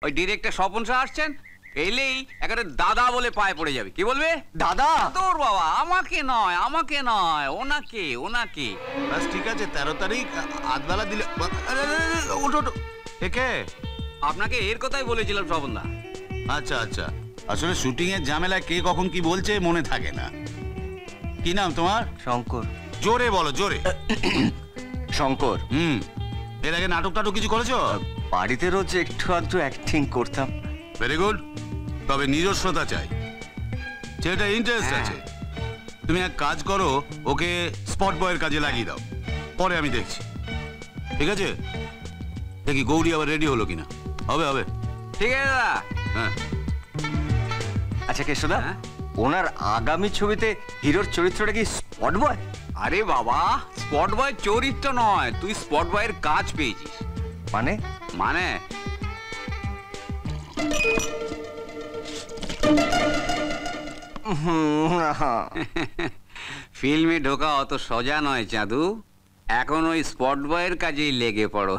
ওই ডিরেক্টর স্বপন শাহ আসছেন, এলেই একেবারে দাদা বলে পায়ে পড়ে যাবে। কি বলবে? দাদা? তোর বাবা, আমাকে নয়, আমাকে নয়, ওনাকে, ওনাকে। বাস ঠিক আছে, 13 তারিখ আধবেলা দিলে। ওঠো ওঠো। একে আপনাকে এর কথাই বলেছিলাম স্বপনদা। আচ্ছা আচ্ছা, আসলে শুটিং এর ঝামেলায় কে কখন কি বলছে মনে থাকে না। কি নাম তোমার? শঙ্কর। জোরে বলো, জোরে। শঙ্কর। এর আগে নাটক টাটক কিছু করেছো? বাড়িতে রোজ একটু আধটু অ্যাক্টিং করতাম। ভেরি গুড, তবে নিজস্বতা চাই, যেটা ইন্টারেস্ট আছে। তুমি এক কাজ করো, ওকে স্পট বয়ের কাজে লাগিয়ে দাও, পরে আমি দেখছি। ঠিক আছে? দেখি গৌরী আবার রেডি হলো কিনা। হবে হবে, ঠিক আছে দাদা। হ্যাঁ। আচ্ছা কেশোদা, ওনার আগামী ছবিতে হিরোর চরিত্রটা কি স্পট বয়? আরে বাবা, স্পট বয় চরিত্র নয়, তুই স্পট বয়ের কাজ পেয়েছিস। মানে? মানে ফিল্মে ঢোকা অত সোজা নয় চাঁদু, এখন ওই স্পট বয়ের কাজেই লেগে পড়ো।